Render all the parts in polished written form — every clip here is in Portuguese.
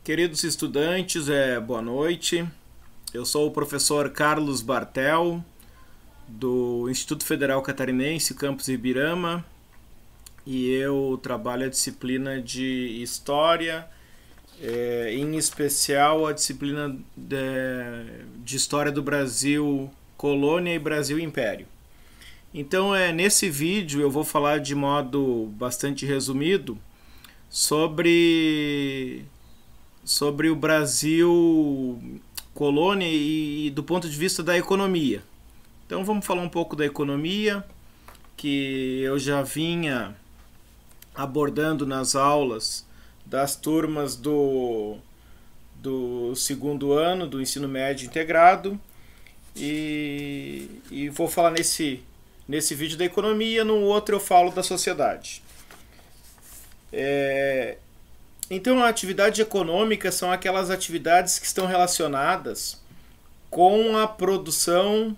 Queridos estudantes, boa noite. Eu sou o professor Carlos Bartel, do Instituto Federal Catarinense, campus Ibirama, e eu trabalho a disciplina de História, em especial a disciplina de História do Brasil, Colônia e Brasil Império. Então, nesse vídeo eu vou falar de modo bastante resumido sobre o Brasil colônia e do ponto de vista da economia. Então vamos falar um pouco da economia, que eu já vinha abordando nas aulas das turmas do segundo ano do ensino médio integrado, e vou falar nesse vídeo da economia, no outro eu falo da sociedade. Então, a atividade econômica são aquelas atividades que estão relacionadas com a produção,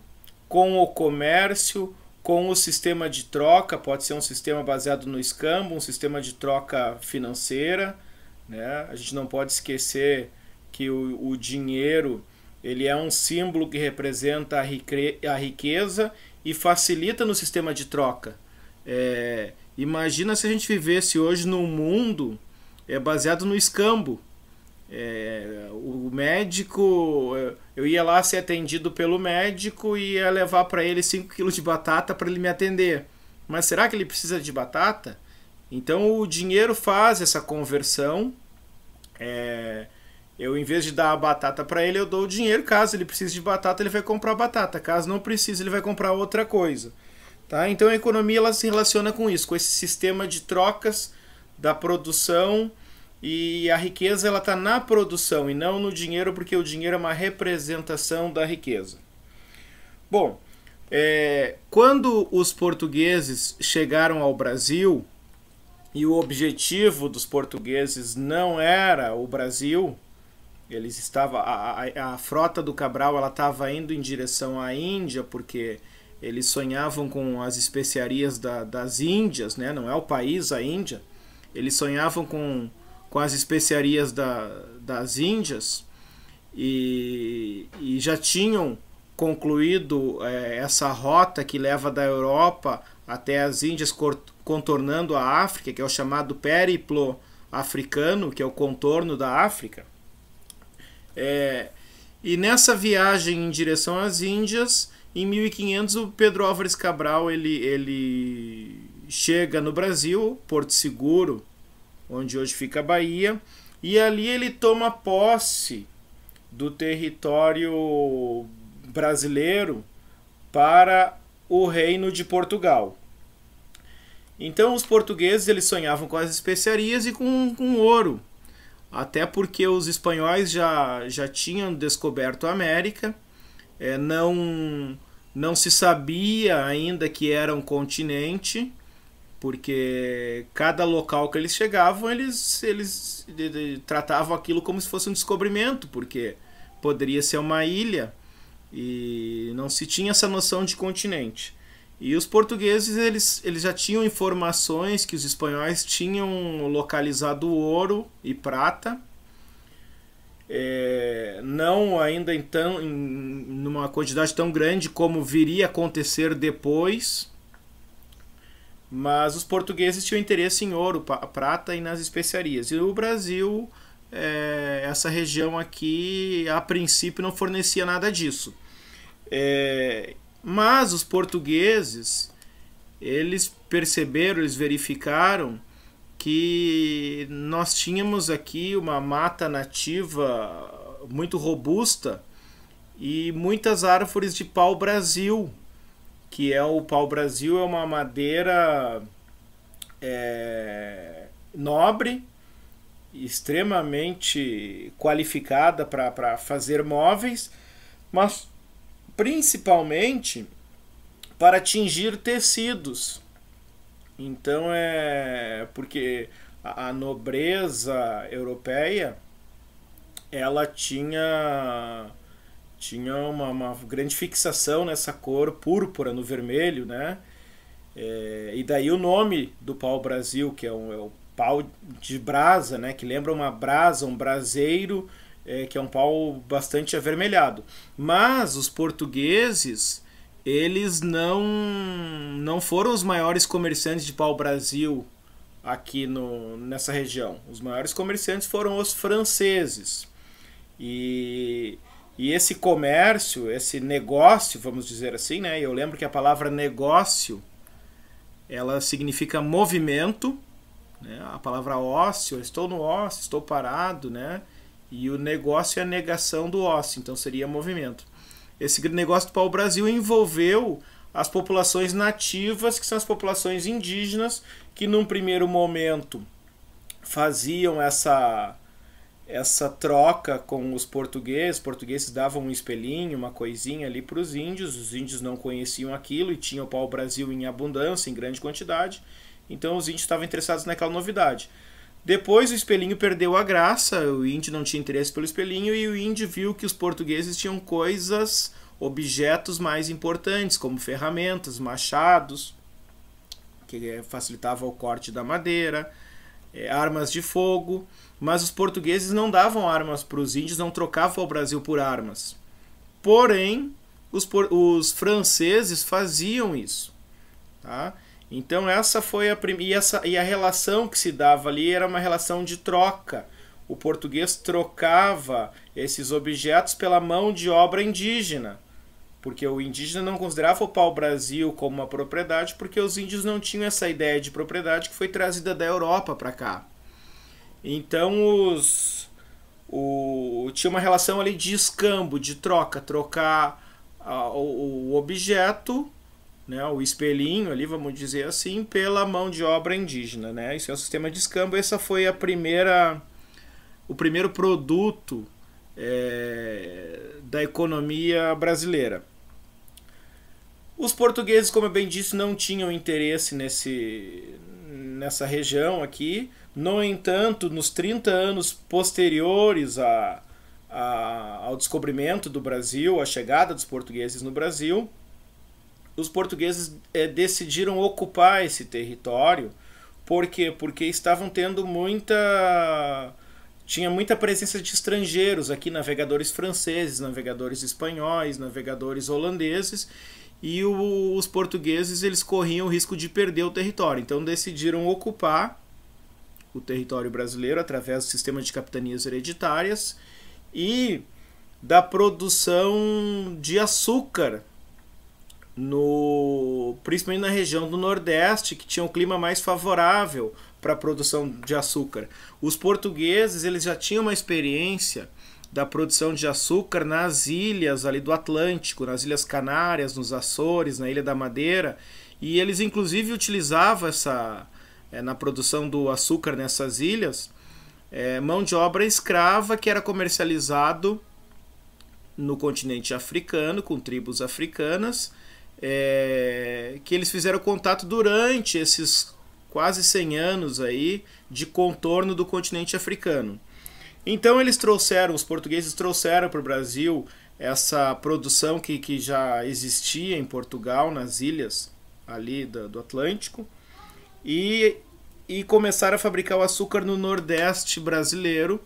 com o comércio, com o sistema de troca. Pode ser um sistema baseado no escambo, um sistema de troca financeira, né? A gente não pode esquecer que o dinheiro ele é um símbolo que representa a riqueza e facilita no sistema de troca. Imagina se a gente vivesse hoje num mundo baseado no escambo. O médico, eu ia lá ser atendido pelo médico e ia levar para ele 5 quilos de batata para ele me atender. Mas será que ele precisa de batata? Então o dinheiro faz essa conversão. Eu, em vez de dar a batata para ele, eu dou o dinheiro. Caso ele precise de batata, ele vai comprar batata. Caso não precise, ele vai comprar outra coisa. Tá? Então a economia ela se relaciona com isso, com esse sistema de trocas da produção, e a riqueza ela está na produção e não no dinheiro, porque o dinheiro é uma representação da riqueza. Bom, quando os portugueses chegaram ao Brasil, e o objetivo dos portugueses não era o Brasil, eles estavam, a frota do Cabral ela estava indo em direção à Índia, porque eles sonhavam com as especiarias das Índias, né? Não é o país, a Índia. Eles sonhavam com as especiarias das Índias, e já tinham concluído essa rota que leva da Europa até as Índias, contornando a África, que é o chamado périplo africano, que é o contorno da África. E nessa viagem em direção às Índias, em 1500, o Pedro Álvares Cabral ele chega no Brasil, Porto Seguro, onde hoje fica a Bahia, e ali ele toma posse do território brasileiro para o Reino de Portugal. Então os portugueses eles sonhavam com as especiarias e com ouro, até porque os espanhóis já tinham descoberto a América. Não se sabia ainda que era um continente, porque cada local que eles chegavam, eles tratavam aquilo como se fosse um descobrimento, porque poderia ser uma ilha e não se tinha essa noção de continente. E os portugueses eles já tinham informações que os espanhóis tinham localizado ouro e prata, não ainda então numa quantidade tão grande como viria a acontecer depois, mas os portugueses tinham interesse em ouro, prata e nas especiarias. E o Brasil, essa região aqui, a princípio não fornecia nada disso. Mas os portugueses, eles perceberam, eles verificaram que nós tínhamos aqui uma mata nativa muito robusta e muitas árvores de pau-brasil, que o pau-brasil é uma madeira nobre, extremamente qualificada para fazer móveis, mas principalmente para tingir tecidos. Então porque a nobreza europeia ela tinha uma grande fixação nessa cor púrpura no vermelho, né? E daí o nome do pau-brasil, que é o pau de brasa, né, que lembra uma brasa, um braseiro, que é um pau bastante avermelhado. Mas os portugueses, eles não foram os maiores comerciantes de pau-brasil aqui nessa região. Os maiores comerciantes foram os franceses. E esse comércio, esse negócio, vamos dizer assim, né? Eu lembro que a palavra negócio, ela significa movimento, né? A palavra ócio, eu estou no ócio, estou parado, né? E o negócio é a negação do ócio, então seria movimento. Esse negócio do pau-brasil envolveu as populações nativas, que são as populações indígenas, que num primeiro momento faziam essa troca com os portugueses davam um espelhinho, uma coisinha ali para os índios não conheciam aquilo e tinham o pau-brasil em abundância, em grande quantidade, então os índios estavam interessados naquela novidade. Depois o espelhinho perdeu a graça, o índio não tinha interesse pelo espelhinho e o índio viu que os portugueses tinham coisas, objetos mais importantes, como ferramentas, machados, que facilitava o corte da madeira, armas de fogo, mas os portugueses não davam armas para os índios, não trocavam o Brasil por armas. Porém, os franceses faziam isso. Tá? Então essa foi a relação que se dava ali era uma relação de troca. O português trocava esses objetos pela mão de obra indígena, porque o indígena não considerava o pau-brasil como uma propriedade, porque os índios não tinham essa ideia de propriedade que foi trazida da Europa para cá. Então tinha uma relação ali de escambo, de trocar o objeto, né, o espelhinho ali, vamos dizer assim, pela mão de obra indígena, né? Isso é um sistema de escambo. Essa foi o primeiro produto da economia brasileira. Os portugueses, como eu bem disse, não tinham interesse nessa região aqui. No entanto, nos 30 anos posteriores ao descobrimento do Brasil, à chegada dos portugueses no Brasil, os portugueses decidiram ocupar esse território. Por quê? Porque estavam tendo tinha muita presença de estrangeiros aqui, navegadores franceses, navegadores espanhóis, navegadores holandeses, e os portugueses eles corriam o risco de perder o território. Então decidiram ocupar o território brasileiro através do sistema de capitanias hereditárias e da produção de açúcar, principalmente na região do Nordeste, que tinha um clima mais favorável para a produção de açúcar. Os portugueses eles já tinham uma experiência da produção de açúcar nas ilhas ali do Atlântico, nas Ilhas Canárias, nos Açores, na Ilha da Madeira, e eles inclusive utilizavam na produção do açúcar nessas ilhas, mão de obra escrava que era comercializado no continente africano, com tribos africanas, que eles fizeram contato durante esses quase 100 anos aí de contorno do continente africano. Então os portugueses trouxeram para o Brasil essa produção que já existia em Portugal, nas ilhas ali do Atlântico, e começaram a fabricar o açúcar no Nordeste brasileiro,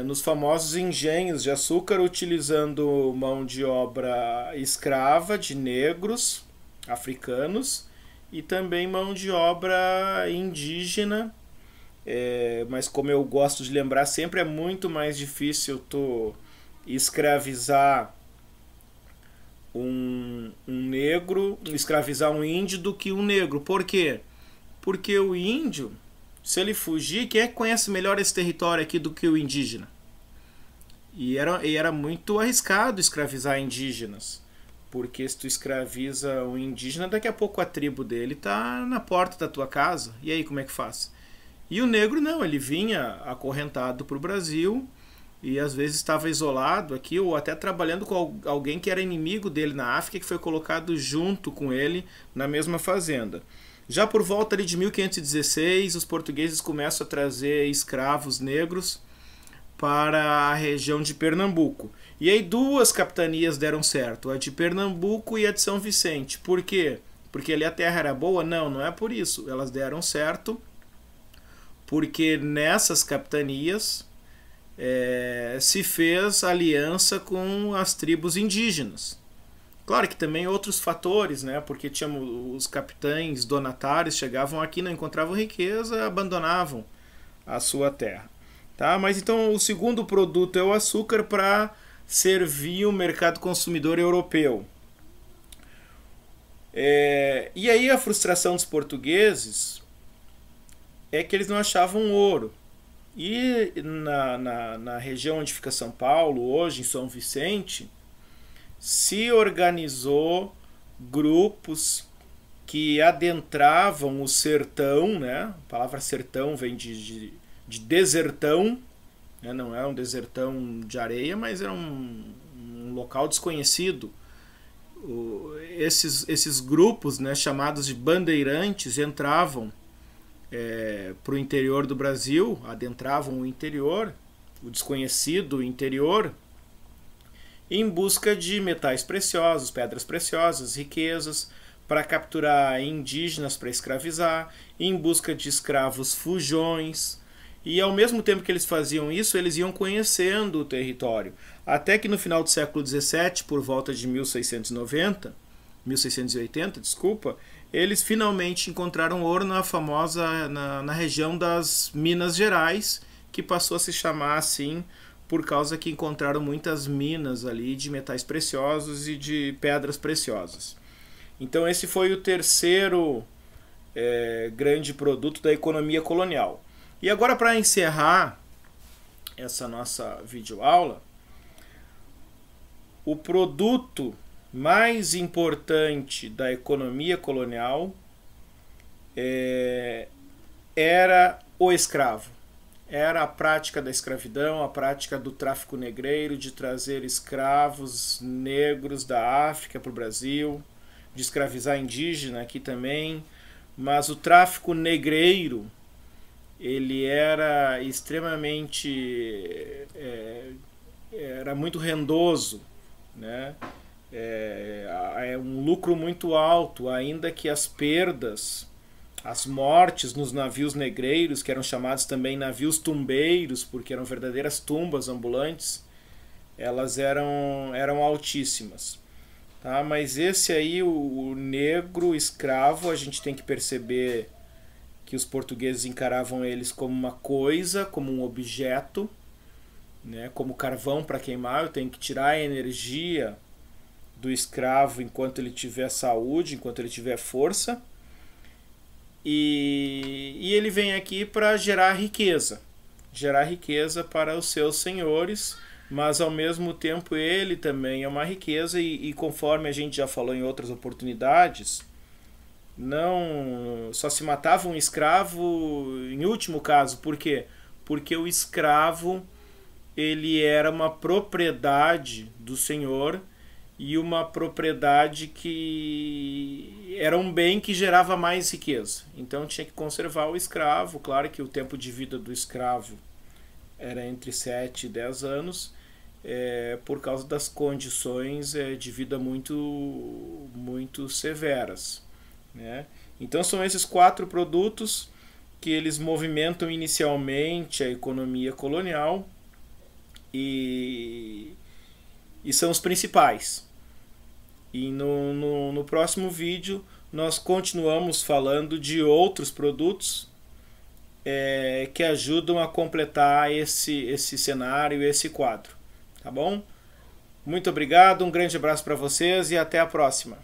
nos famosos engenhos de açúcar, utilizando mão de obra escrava de negros africanos e também mão de obra indígena. Mas como eu gosto de lembrar, sempre é muito mais difícil tu escravizar um negro, escravizar um índio do que um negro. Por quê? Porque o índio, se ele fugir, quem é que conhece melhor esse território aqui do que o indígena? E era muito arriscado escravizar indígenas, porque se tu escraviza um indígena, daqui a pouco a tribo dele tá na porta da tua casa. E aí como é que faz? E o negro não, ele vinha acorrentado para o Brasil e às vezes estava isolado aqui ou até trabalhando com alguém que era inimigo dele na África, que foi colocado junto com ele na mesma fazenda. Já por volta ali de 1516, os portugueses começam a trazer escravos negros para a região de Pernambuco. E aí duas capitanias deram certo, a de Pernambuco e a de São Vicente. Por quê? Porque ali a terra era boa? Não, não é por isso. Elas deram certo porque nessas capitanias se fez aliança com as tribos indígenas. Claro que também outros fatores, né? Porque tínhamos os capitães donatários, chegavam aqui, não encontravam riqueza, abandonavam a sua terra. Tá? Mas então o segundo produto é o açúcar para servir o mercado consumidor europeu. E aí a frustração dos portugueses é que eles não achavam ouro. E na região onde fica São Paulo, hoje em São Vicente, se organizou grupos que adentravam o sertão, né? A palavra sertão vem de desertão, né? Não era um desertão de areia, mas era um local desconhecido. Esses grupos, né, chamados de bandeirantes, entravam para o interior do Brasil, adentravam o interior, o desconhecido interior, em busca de metais preciosos, pedras preciosas, riquezas, para capturar indígenas para escravizar, em busca de escravos fujões. E ao mesmo tempo que eles faziam isso, eles iam conhecendo o território. Até que no final do século XVII, por volta de 1680, eles finalmente encontraram ouro na região das Minas Gerais, que passou a se chamar assim por causa que encontraram muitas minas ali de metais preciosos e de pedras preciosas. Então esse foi o terceiro grande produto da economia colonial. E agora, para encerrar essa nossa videoaula, o produto mais importante da economia colonial era o escravo. Era a prática da escravidão, a prática do tráfico negreiro, de trazer escravos negros da África para o Brasil, de escravizar indígena aqui também. Mas o tráfico negreiro, ele era extremamente... era muito rendoso, né? É um lucro muito alto, ainda que as perdas, as mortes nos navios negreiros, que eram chamados também navios tumbeiros, porque eram verdadeiras tumbas ambulantes, elas eram altíssimas. Tá? Mas esse aí, o negro escravo, a gente tem que perceber que os portugueses encaravam eles como uma coisa, como um objeto, né? Como carvão para queimar. Eu tenho que tirar a energia do escravo enquanto ele tiver saúde, enquanto ele tiver força. E ele vem aqui para gerar riqueza para os seus senhores, mas ao mesmo tempo ele também é uma riqueza e conforme a gente já falou em outras oportunidades, não só se matava um escravo em último caso. Por quê? Porque o escravo ele era uma propriedade do senhor, e uma propriedade que era um bem que gerava mais riqueza. Então tinha que conservar o escravo. Claro que o tempo de vida do escravo era entre 7 e 10 anos, por causa das condições de vida muito severas, né? Então são esses 4 produtos que eles movimentam inicialmente a economia colonial e são os principais. E no próximo vídeo nós continuamos falando de outros produtos que ajudam a completar esse cenário, esse quadro. Tá bom? Muito obrigado, um grande abraço para vocês e até a próxima.